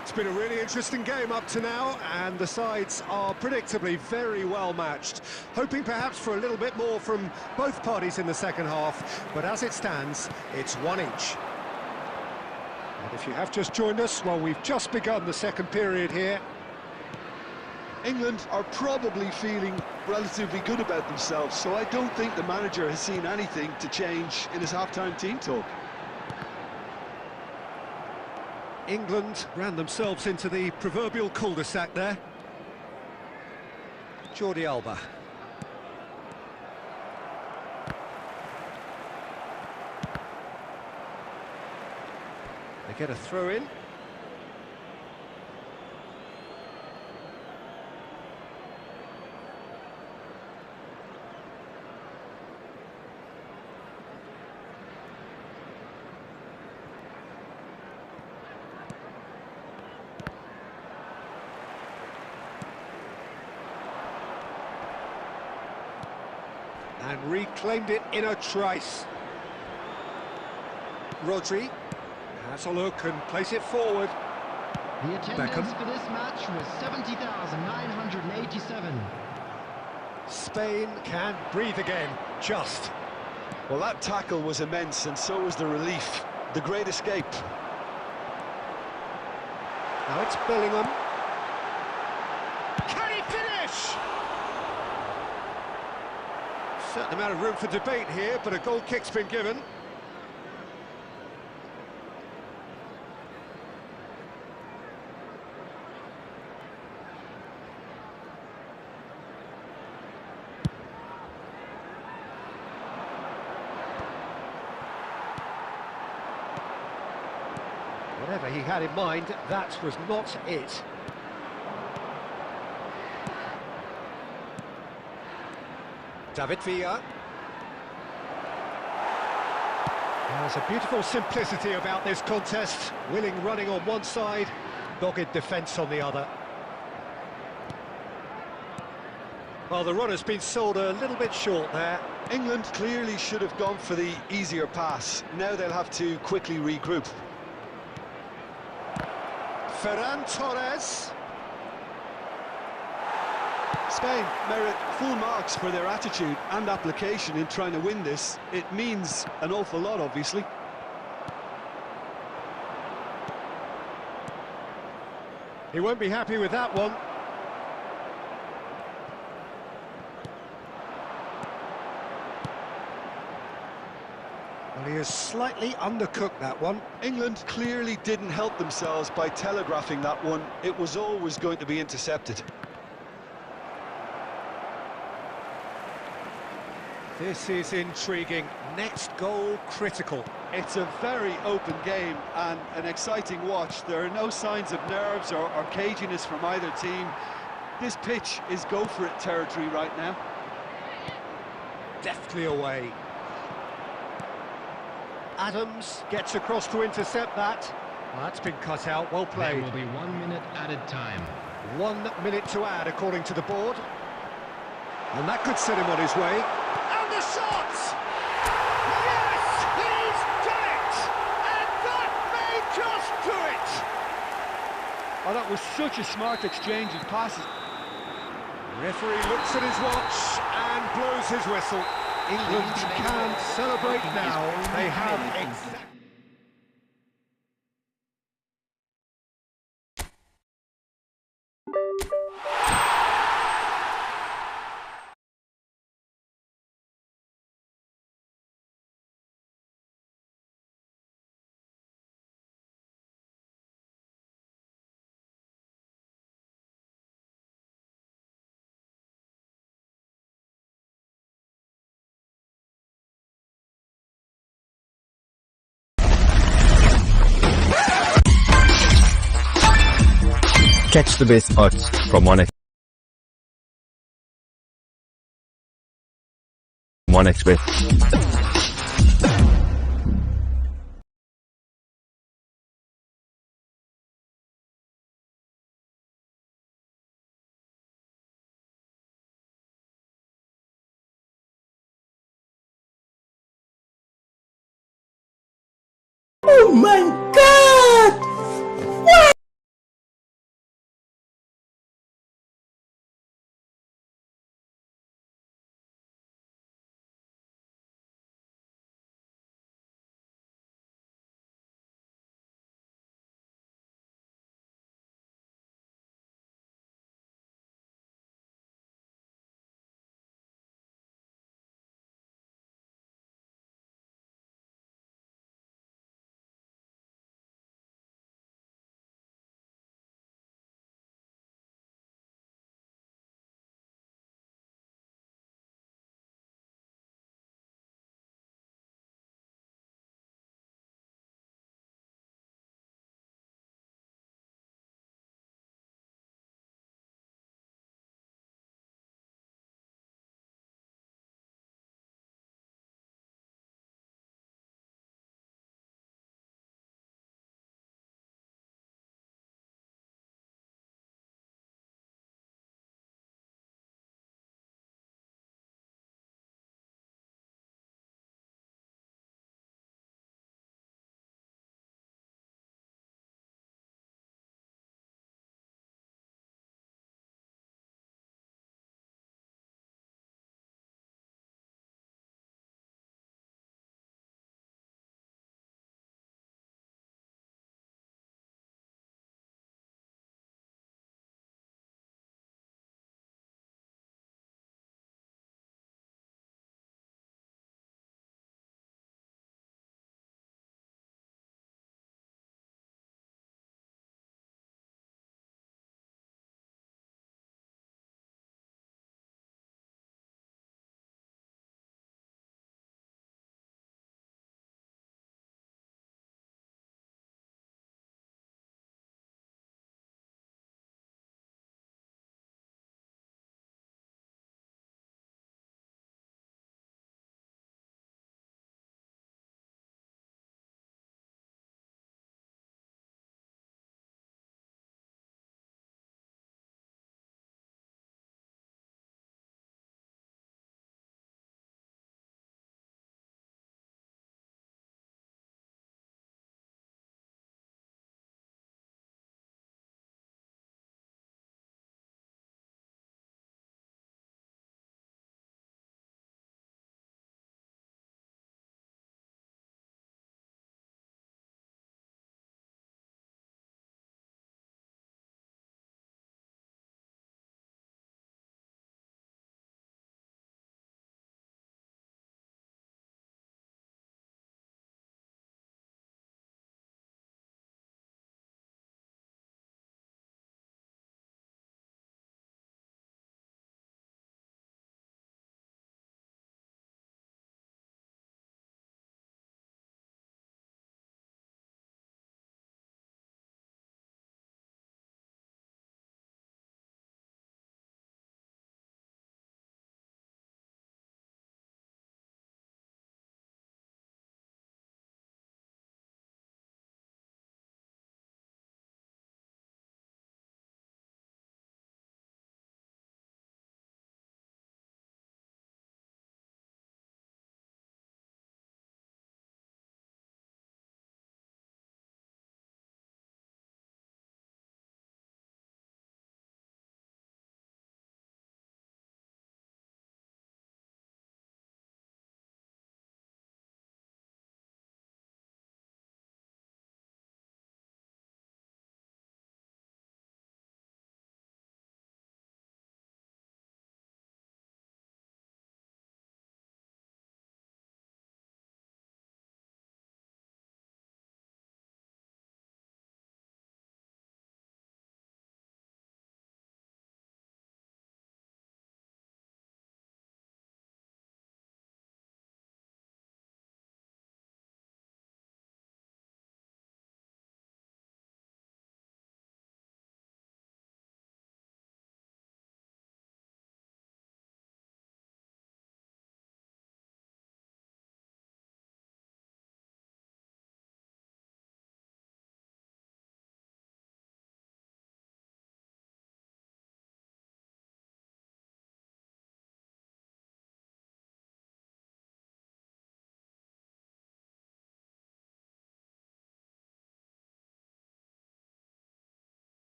It's been a really interesting game up to now, and the sides are predictably very well matched. Hoping perhaps for a little bit more from both parties in the second half, but as it stands, it's 1 each. And if you have just joined us, well, we've just begun the second period here. England are probably feeling relatively good about themselves, so I don't think the manager has seen anything to change in his half-time team talk. England ran themselves into the proverbial cul-de-sac there. Jordi Alba. They get a throw in. And reclaimed it in a trice. Rodri has a look and plays it forward. The attendance Beckham. for this match was 70,987. Spain can breathe again, just. Well, that tackle was immense, and so was the relief. The great escape. Now it's Bellingham. Can he finish? Certain amount of room for debate here, but a goal kick's been given. Whatever he had in mind, that was not it. David Villa. There's a beautiful simplicity about this contest. Willing running on one side, dogged defence on the other. Well, the run has been sold a little bit short there. England clearly should have gone for the easier pass. Now they'll have to quickly regroup. Ferran Torres. Spain merit full marks for their attitude and application in trying to win this. It means an awful lot, obviously. He won't be happy with that one. Well, he has slightly undercooked that one. England clearly didn't help themselves by telegraphing that one. It was always going to be intercepted. This is intriguing. Next goal critical. It's a very open game and an exciting watch. There are no signs of nerves or caginess from either team. This pitch is go-for-it territory right now. Deftly away. Adams gets across to intercept that. Well, that's been cut out, well played. There will be 1 minute added time. 1 minute to add according to the board. And that could set him on his way. And the shot! Yes, he's done it! And that may just do it! Oh, that was such a smart exchange of passes. The referee looks at his watch and blows his whistle. England can celebrate now. They have exactly... Catch the best odds from 1xbet. Oh my God!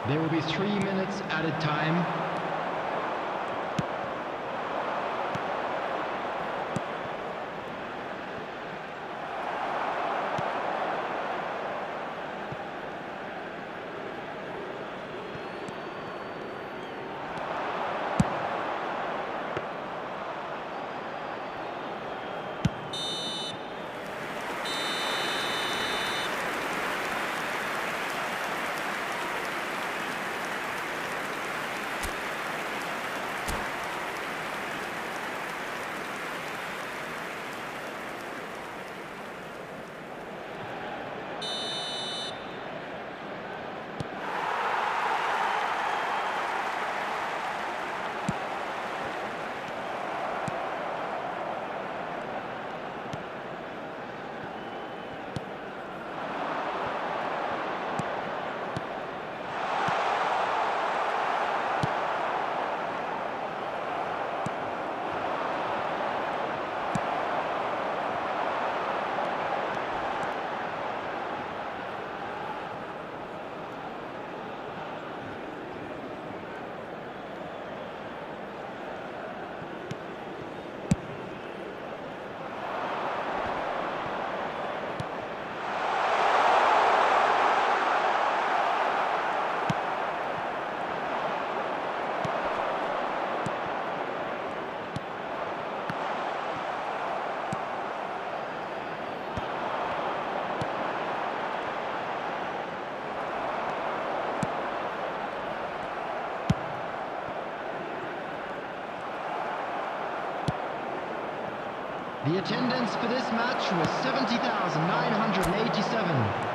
There will be 3 minutes added time. The attendance for this match was 70,987.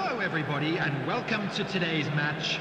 Hello everybody and welcome to today's match.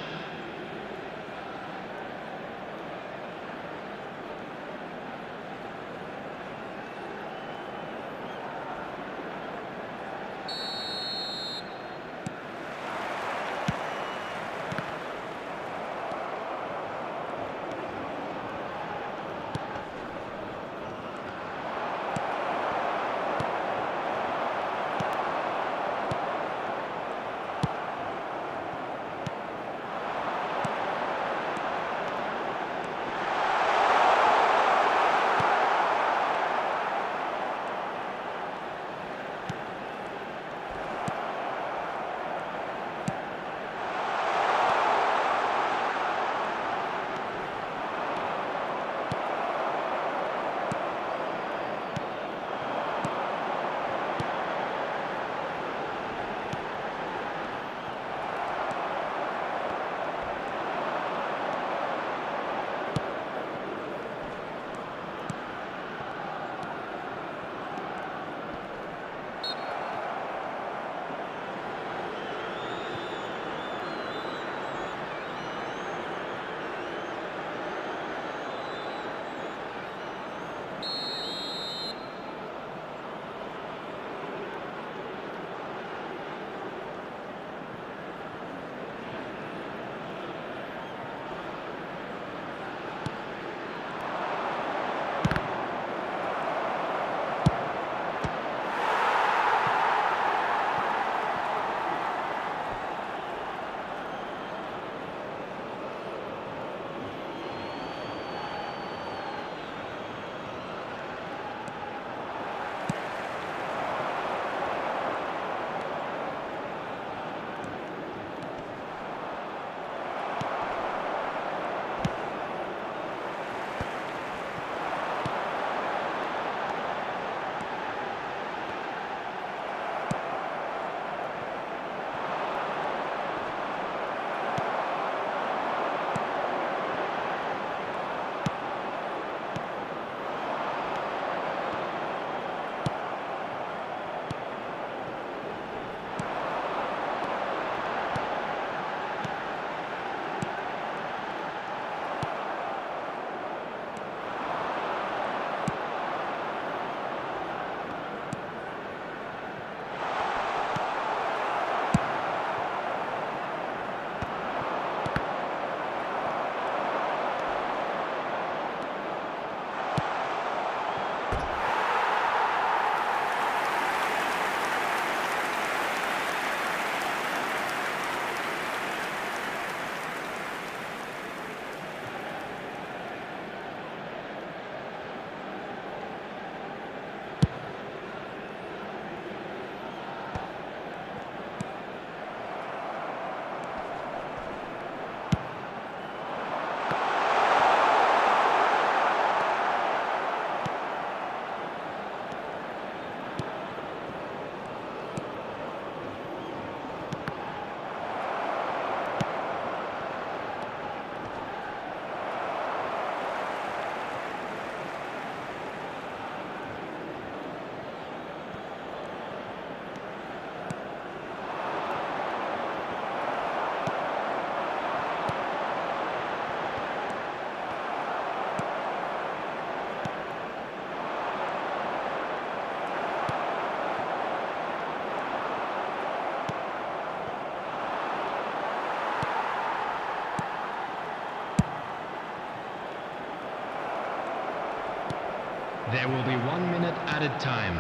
There will be 1 minute added time.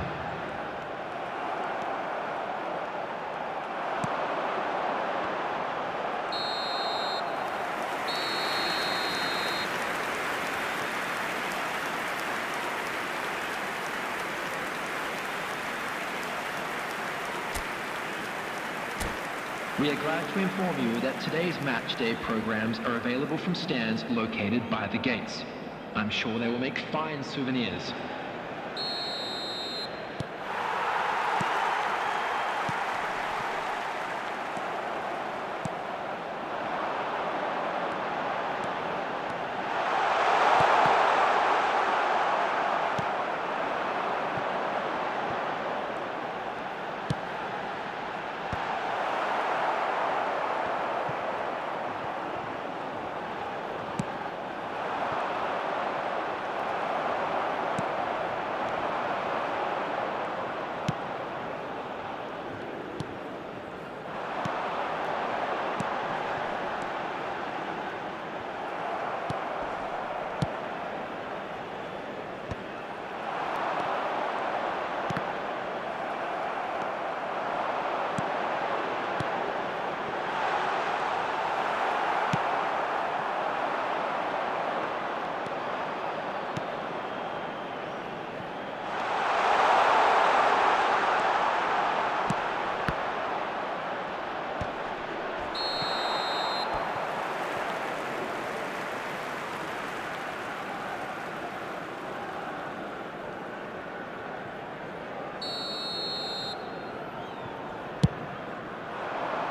We are glad to inform you that today's match day programs are available from stands located by the gates. I'm sure they will make fine souvenirs.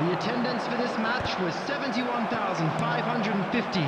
The attendance for this match was 71,550.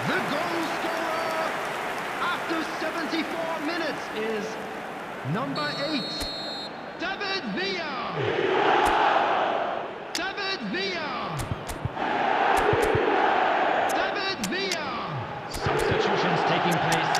The goal scorer after 74 minutes is number 8, David Villa. David Villa. David Villa. Substitutions taking place.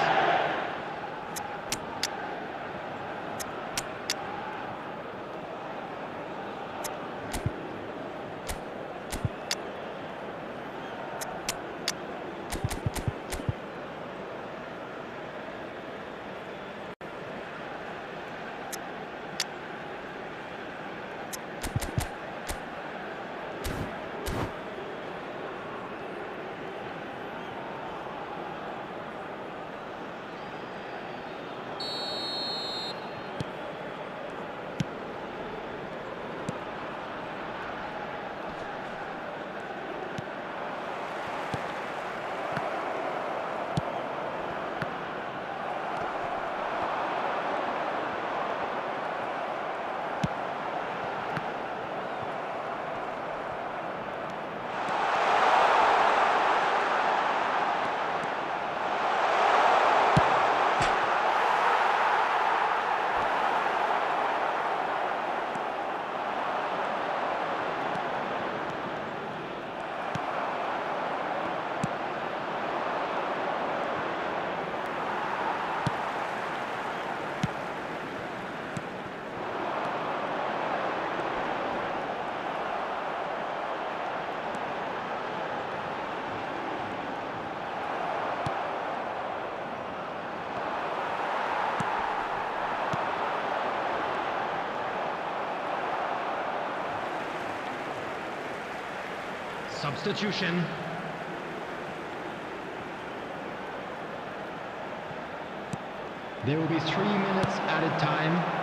Substitution. There will be 3 minutes added time.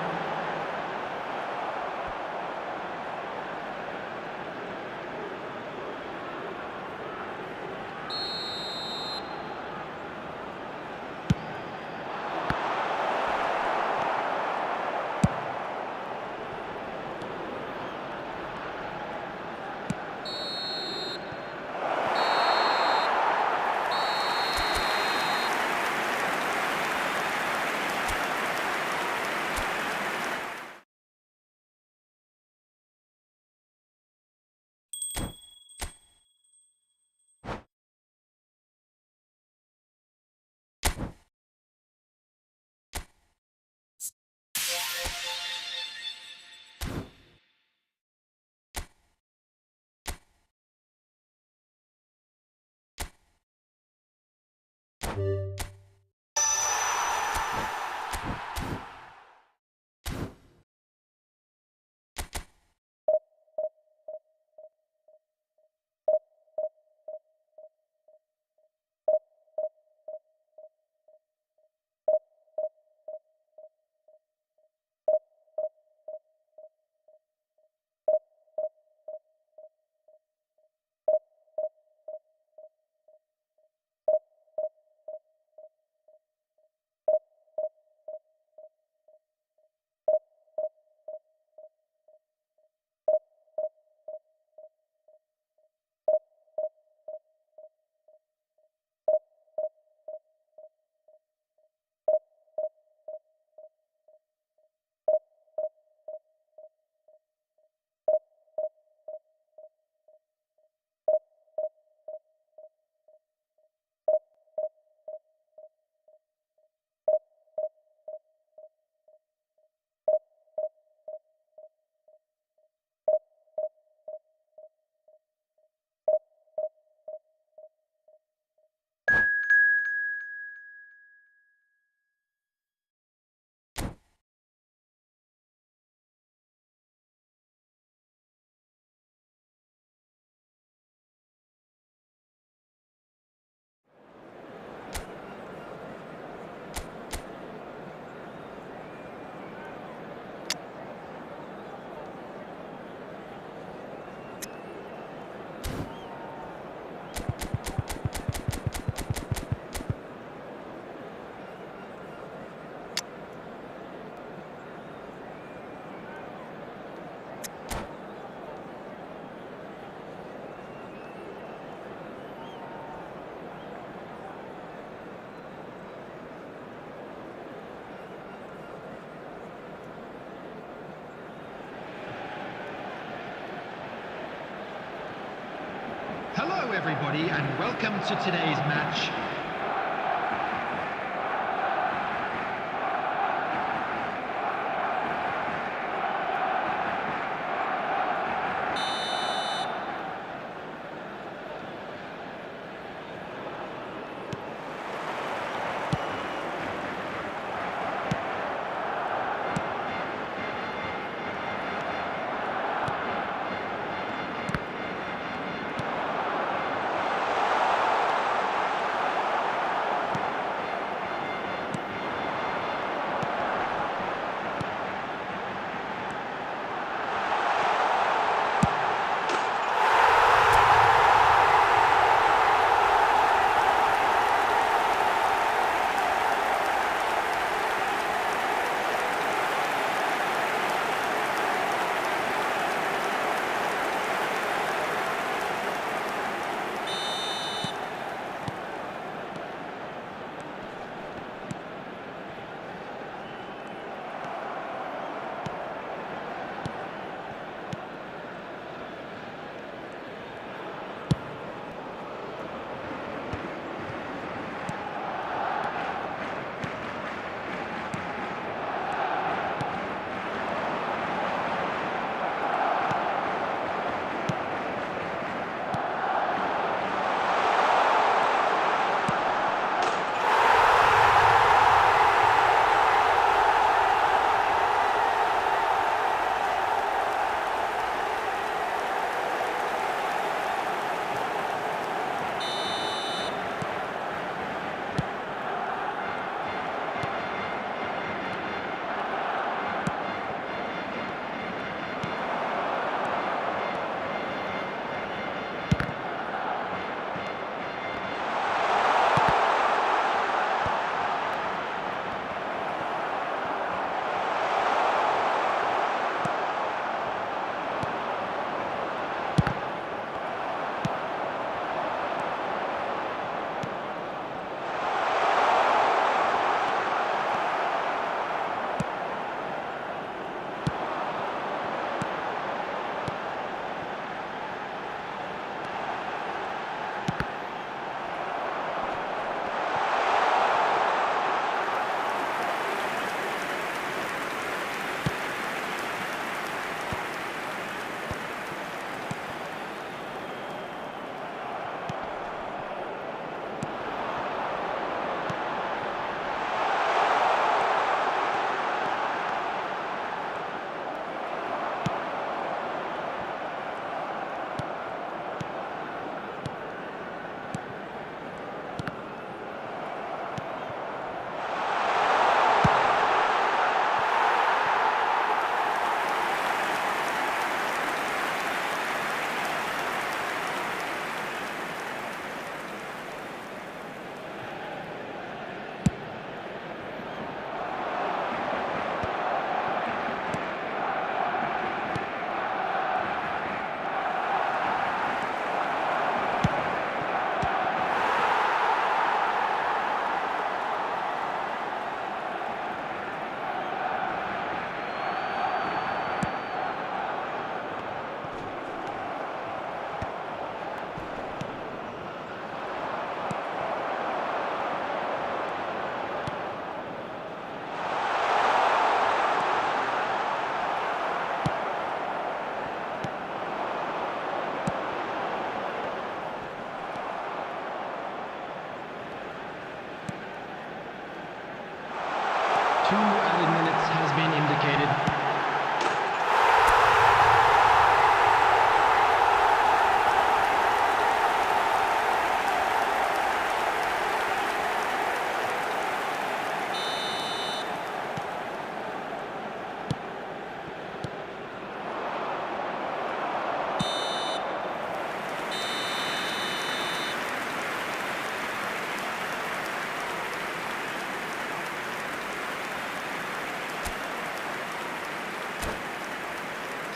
Hello everybody and welcome to today's match.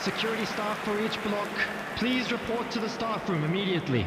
Security staff for each block, please report to the staff room immediately.